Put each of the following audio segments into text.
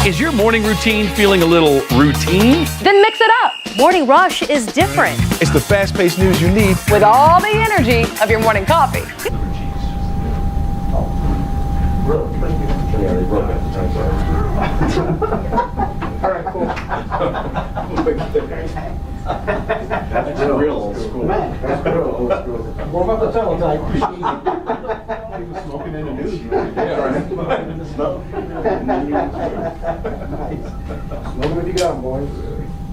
Is your morning routine feeling a little routine? Then mix it up. Morning Rush is different. It's the fast-paced news you need With all the energy of your morning coffee. Yeah, they broke it. I'm sorry. All right, cool. That's real old school. Man, that's real old school. Warm up the teletype. He was smoking in the news. Yeah, right. Nice. Smoke 'em if you got 'em, boys.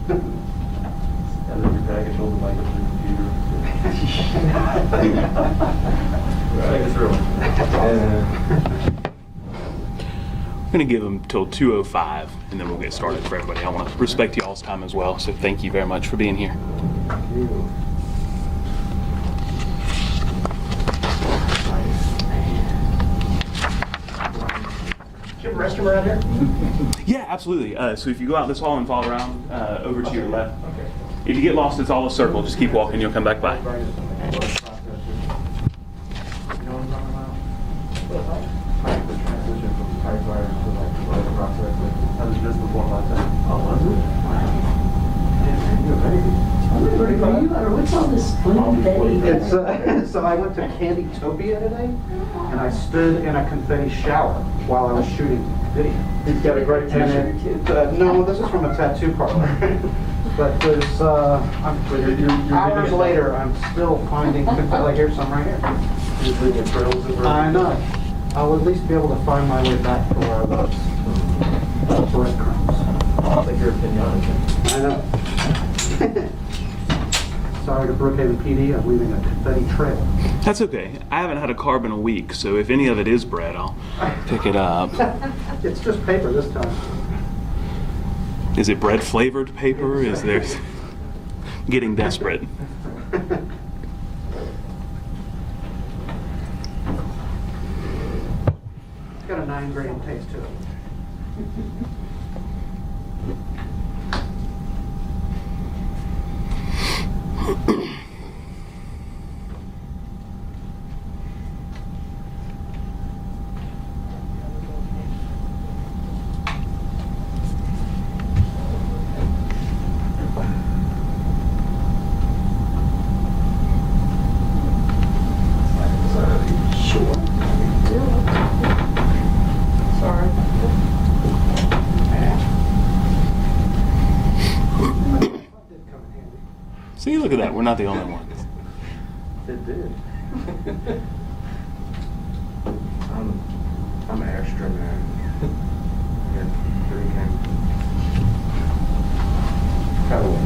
And then your package hold the mic up to your computer. Take us through. I'm going to give them till 2:05, and then we'll get started for everybody. I want to respect y'all's time as well, so thank you very much for being here. Do you have a restroom around here? Yeah, absolutely. So if you go out this hall and follow around over to your left, Okay. if you get lost, it's all a circle. Just keep walking, you'll come back by. You know what I'm talking about? Like the transition from typewriter to like the other process. I was just before my time. Oh, was it? You're ready. What's all this food thing? It's so I went to Candytopia today, and I stood in a confetti shower while I was shooting video. He's got a great t-shirt. No, this is from a tattoo parlor. But there's hours later, I'm still finding confetti. Like here's some right here. You're leaving trails of I know. I'll at least be able to find my way back to where I was. Breadcrumbs. Like your opinion. I know. Sorry to Brookhaven PD, I'm leaving a confetti trail. That's okay. I haven't had a carb in a week, so if any of it is bread, I'll pick it up. It's just paper this time. Is it bread flavored paper? Is there getting desperate? It's got a 9-gram taste to it. See, look at that. We're not the only ones. It did. I'm extra, man. Yeah, 3 cans. Cut away.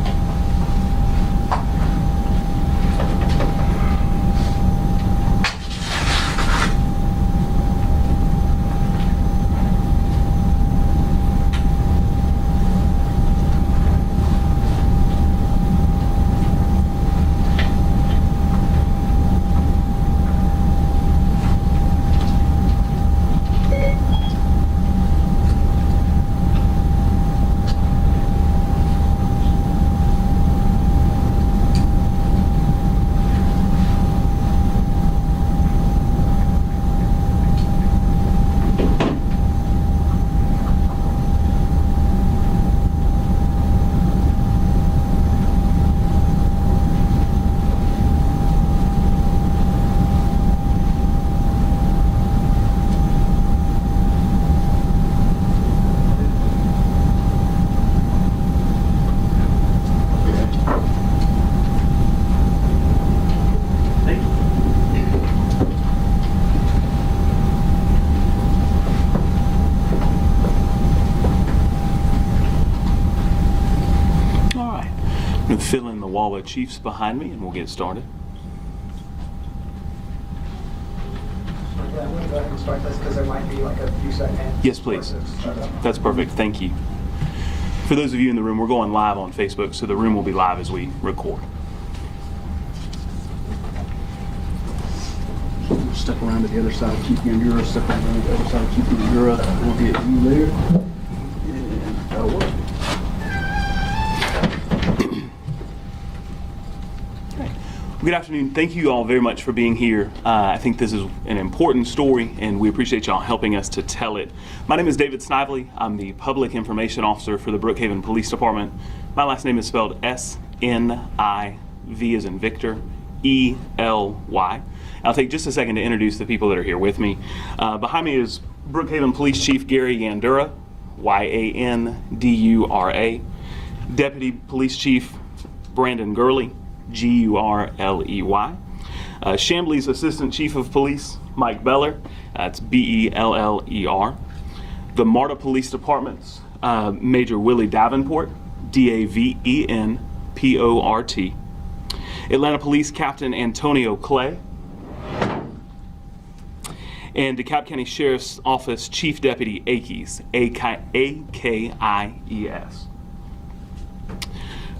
I'm going to fill in the wall of Chiefs behind me and we'll get started. Yeah, we'll go ahead and start this because there might be like a few seconds. Yes, please. That's perfect. Thank you. For those of you in the room, we're going live on Facebook, so the room will be live as we record. Step around to the other side, keep you in Euro. Step around to the other side, keep you in Euro. We'll get you there. And that'll work. Okay. Good afternoon. Thank you all very much for being here. I think this is an important story, and we appreciate y'all helping us to tell it. My name is David Snively. I'm the Public Information Officer for the Brookhaven Police Department. My last name is spelled S-N-I-V as in Victor, E-L-Y. I'll take just a second to introduce the people that are here with me. Behind me is Brookhaven Police Chief Gary Yandura, Y-A-N-D-U-R-A. Deputy Police Chief Brandon Gurley, G-U-R-L-E-Y. Chambly's Assistant Chief of Police, Mike Beller, that's B-E-L-L-E-R. The MARTA Police Department's Major Willie Davenport, D-A-V-E-N-P-O-R-T. Atlanta Police Captain Antonio Clay. And DeKalb County Sheriff's Office Chief Deputy Akes, A-K-I-E-S.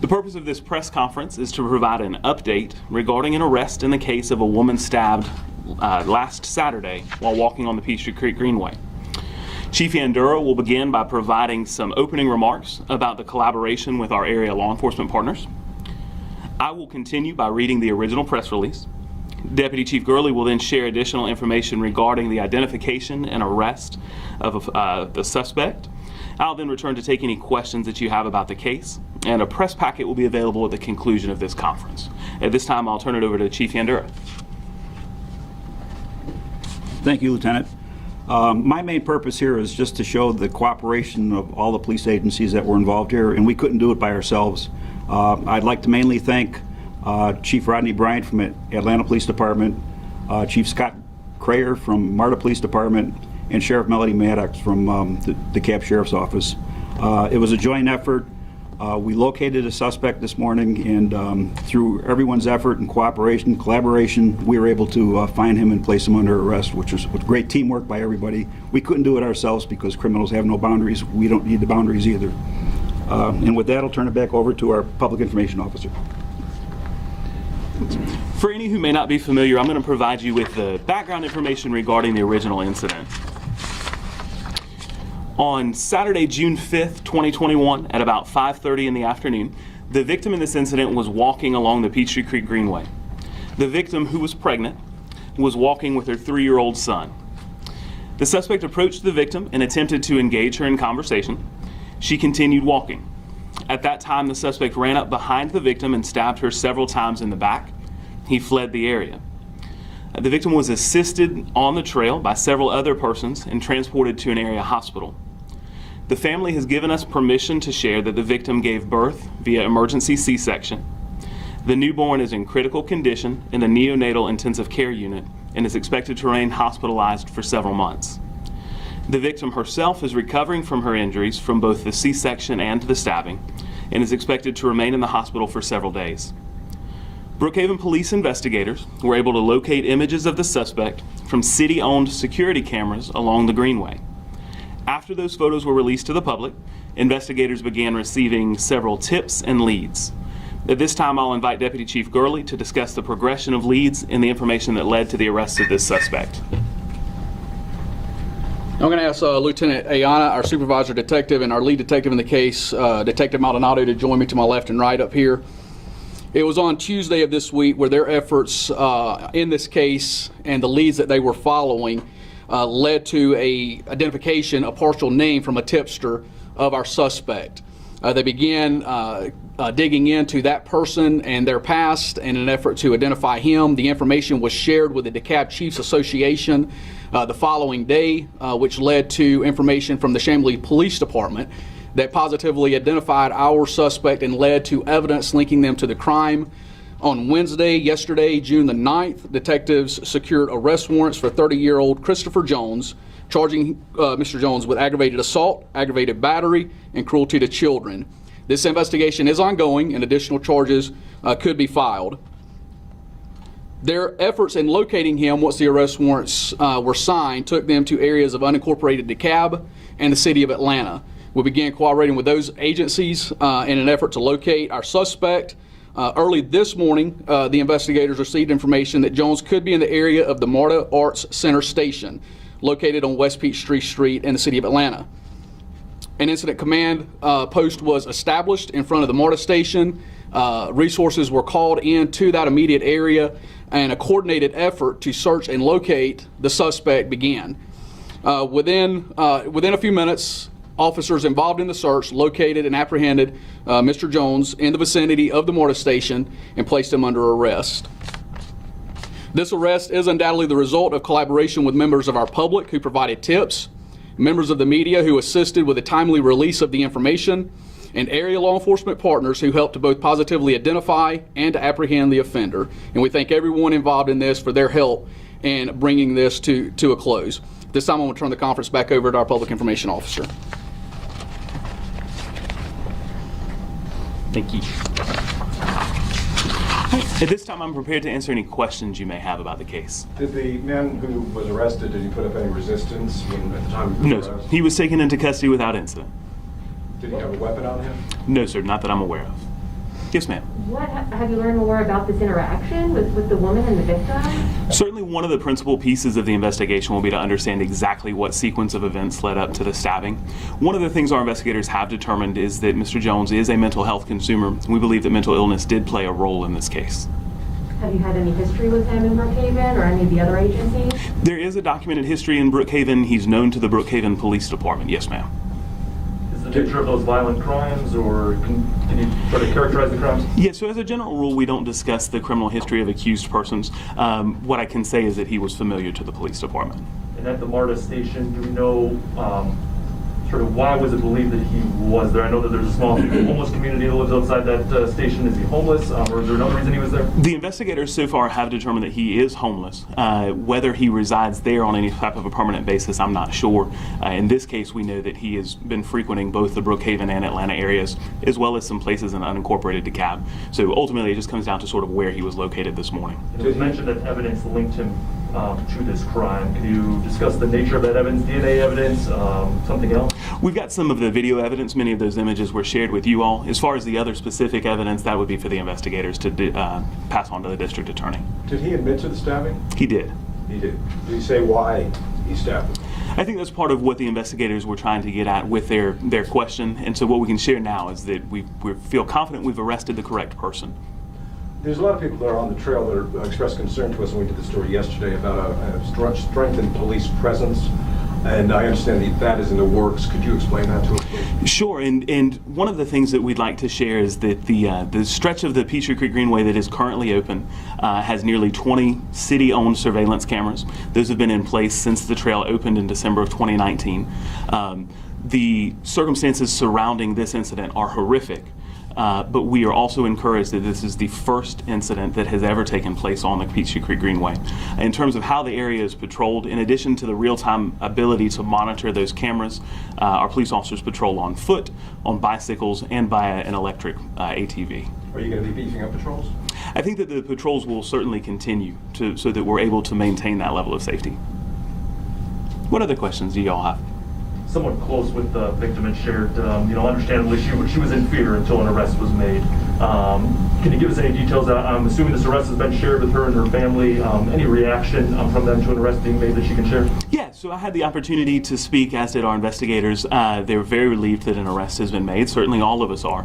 The purpose of this press conference is to provide an update regarding an arrest in the case of a woman stabbed last Saturday while walking on the Peachtree Creek Greenway. Chief Yandura will begin by providing some opening remarks about the collaboration with our area law enforcement partners. I will continue by reading the original press release. Deputy Chief Gurley will then share additional information regarding the identification and arrest of the suspect. I'll then return to take any questions that you have about the case, and a press packet will be available at the conclusion of this conference. At this time, I'll turn it over to Chief Yandura. Thank you, Lieutenant. My main purpose here is just to show the cooperation of all the police agencies that were involved here, and we couldn't do it by ourselves. I'd like to mainly thank Chief Rodney Bryant from Atlanta Police Department, Chief Scott Crayer from MARTA Police Department, and Sheriff Melody Maddox from the DeKalb Sheriff's Office. It was a joint effort. We located a suspect this morning, and through everyone's effort and cooperation, collaboration, we were able to find him and place him under arrest, which was great teamwork by everybody. We couldn't do it ourselves because criminals have no boundaries. We don't need the boundaries either. And with that, I'll turn it back over to our Public Information Officer. For any who may not be familiar, I'm going to provide you with the background information regarding the original incident. On Saturday, June 5th, 2021, at about 5:30 in the afternoon, the victim in this incident was walking along the Peachtree Creek Greenway. The victim, who was pregnant, was walking with her 3-year-old son. The suspect approached the victim and attempted to engage her in conversation. She continued walking. At that time, the suspect ran up behind the victim and stabbed her several times in the back. He fled the area. The victim was assisted on the trail by several other persons and transported to an area hospital. The family has given us permission to share that the victim gave birth via emergency C-section. The newborn is in critical condition in the neonatal intensive care unit and is expected to remain hospitalized for several months. The victim herself is recovering from her injuries from both the C-section and the stabbing and is expected to remain in the hospital for several days. Brookhaven police investigators were able to locate images of the suspect from city-owned security cameras along the Greenway. After those photos were released to the public, investigators began receiving several tips and leads. At this time, I'll invite Deputy Chief Gurley to discuss the progression of leads and the information that led to the arrest of this suspect. I'm going to ask Lieutenant Ayana, our supervisor detective, and our lead detective in the case, Detective Maldonado, to join me to my left and right up here. It was on Tuesday of this week where their efforts in this case and the leads that they were following led to a partial name from a tipster of our suspect. They began digging into that person and their past in an effort to identify him. The information was shared with the DeKalb Chiefs Association the following day, which led to information from the Chambly Police Department that positively identified our suspect and led to evidence linking them to the crime. On Wednesday, yesterday, June the 9th, detectives secured arrest warrants for 30-year-old Christopher Jones, charging Mr. Jones with aggravated assault, aggravated battery, and cruelty to children. This investigation is ongoing and additional charges could be filed. Their efforts in locating him once the arrest warrants were signed took them to areas of unincorporated DeKalb and the city of Atlanta. We began cooperating with those agencies in an effort to locate our suspect. Early this morning, the investigators received information that Jones could be in the area of the MARTA Arts Center station, located on West Peachtree Street in the city of Atlanta. An incident command post was established in front of the MARTA station. Resources were called into that immediate area, and a coordinated effort to search and locate the suspect began. Within a few minutes, officers involved in the search located and apprehended Mr. Jones in the vicinity of the Mortis station and placed him under arrest. This arrest is undoubtedly the result of collaboration with members of our public who provided tips, members of the media who assisted with the timely release of the information, and area law enforcement partners who helped to both positively identify and to apprehend the offender. And we thank everyone involved in this for their help in bringing this to a close. This time I'm going to turn the conference back over to our public information officer. Thank you. At this time, I'm prepared to answer any questions you may have about the case. Did the man who was arrested, did he put up any resistance at the time of his No, arrest? sir. He was taken into custody without incident. Did he have a weapon on him? No, sir, not that I'm aware of. Yes, ma'am. What have you learned more about this interaction with the woman and the victim? Certainly one of the principal pieces of the investigation will be to understand exactly what sequence of events led up to the stabbing. One of the things our investigators have determined is that Mr. Jones is a mental health consumer. We believe that mental illness did play a role in this case. Have you had any history with him in Brookhaven or any of the other agencies? There is a documented history in Brookhaven. He's known to the Brookhaven Police Department. Yes, ma'am. The nature of those violent crimes, or can you try to characterize the crimes? Yeah, so as a general rule, we don't discuss the criminal history of accused persons. What I can say is that he was familiar to the police department. And at the MARTA station, do we know sort of why was it believed that he was there? I know that there's a small homeless community that lives outside that station. Is he homeless, or is there another reason he was there? The investigators so far have determined that he is homeless. Whether he resides there on any type of a permanent basis, I'm not sure. In this case, we know that he has been frequenting both the Brookhaven and Atlanta areas, as well as some places in unincorporated DeKalb. So ultimately, it just comes down to sort of where he was located this morning. It was mentioned that evidence linked him to this crime. Can you discuss the nature of that evidence, DNA evidence, something else? We've got some of the video evidence. Many of those images were shared with you all. As far as the other specific evidence, that would be for the investigators to pass on to the district attorney. Did he admit to the stabbing? He did. He did. Did he say why he stabbed him? I think that's part of what the investigators were trying to get at with their question. And so what we can share now is that we feel confident we've arrested the correct person. There's a lot of people that are on the trail that are expressed concern to us when we did the story yesterday about a strengthened police presence. And I understand that is in the works. Could you explain that to us, please? Sure, and one of the things that we'd like to share is that the stretch of the Peachtree Creek Greenway that is currently open has nearly 20 city-owned surveillance cameras. Those have been in place since the trail opened in December of 2019. The circumstances surrounding this incident are horrific. But we are also encouraged that this is the first incident that has ever taken place on the Peachtree Creek Greenway. In terms of how the area is patrolled, in addition to the real-time ability to monitor those cameras, our police officers patrol on foot, on bicycles, and by an electric ATV. Are you going to be beefing up patrols? I think that the patrols will certainly continue so that we're able to maintain that level of safety. What other questions do y'all have? Somewhat close with the victim and shared, understandably she was in fear until an arrest was made. Can you give us any details? I'm assuming this arrest has been shared with her and her family. Any reaction from them to an arrest being made that she can share? Yeah, so I had the opportunity to speak, as did our investigators. They were very relieved that an arrest has been made. Certainly all of us are.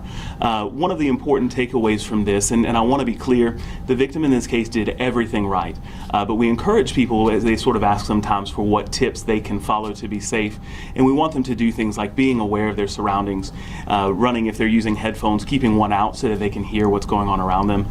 One of the important takeaways from this, and I want to be clear, the victim in this case did everything right. But we encourage people, as they sort of ask sometimes, for what tips they can follow to be safe. And we want them to do things like being aware of their surroundings, running if they're using headphones, keeping one out so that they can hear what's going on around them.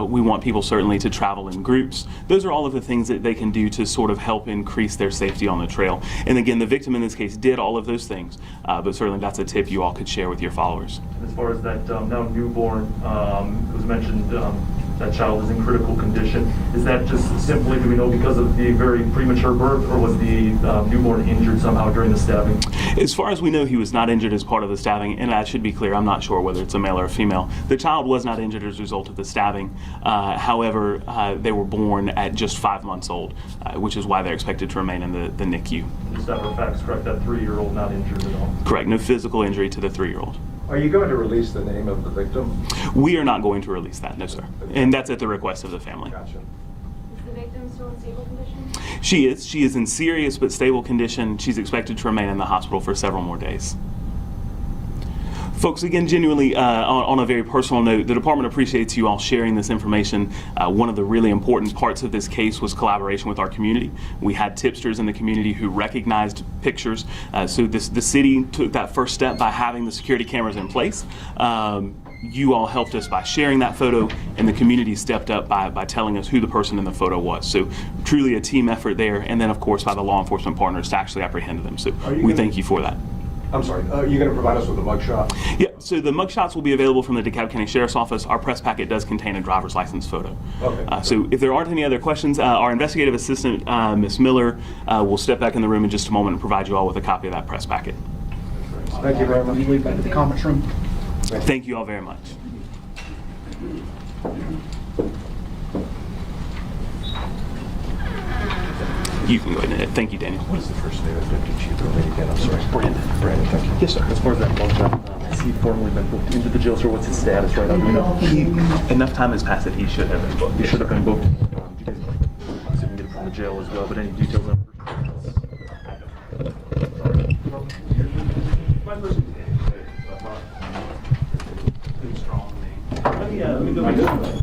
We want people certainly to travel in groups. Those are all of the things that they can do to sort of help increase their safety on the trail. And again, the victim in this case did all of those things, but certainly that's a tip you all could share with your followers. As far as that now newborn, it was mentioned that child is in critical condition. Is that just simply, do we know, because of the very premature birth, or was the newborn injured somehow during the stabbing? As far as we know, he was not injured as part of the stabbing, and that should be clear. I'm not sure whether it's a male or a female. The child was not injured as a result of the stabbing. However, they were born at just 5 months old, which is why they're expected to remain in the NICU. Just to have our facts correct, that 3-year-old not injured at all? Correct. No physical injury to the 3-year-old. Are you going to release the name of the victim? We are not going to release that, no, sir. And that's at the request of the family. Gotcha. Is the victim still in stable condition? She is. She is in serious but stable condition. She's expected to remain in the hospital for several more days. Folks, again, genuinely, on a very personal note, the department appreciates you all sharing this information. One of the really important parts of this case was collaboration with our community. We had tipsters in the community who recognized pictures, so the city took that first step by having the security cameras in place. You all helped us by sharing that photo, and the community stepped up by telling us who the person in the photo was. So truly a team effort there, and then of course by the law enforcement partners to actually apprehend them. So we thank you for that. I'm sorry, are you going to provide us with a mugshot? Yeah, so the mugshots will be available from the DeKalb County Sheriff's Office. Our press packet does contain a driver's license photo. Okay. So if there aren't any other questions, our investigative assistant, Ms. Miller, will step back in the room in just a moment and provide you all with a copy of that press packet. Thank you very much. Leave back to the conference room. Thank you all very much. You can go ahead and thank you, Daniel. What is the first name of Deputy Chief or Lady again? I'm sorry. Brandon. Brandon, thank you. Yes, sir. As far as that mugshot, has he formally been booked into the jail, sir? What's his status right now? Enough time has passed that he should have been booked. He should have been booked. You guys obviously can get it from the jail as well, but any details on Let me go back.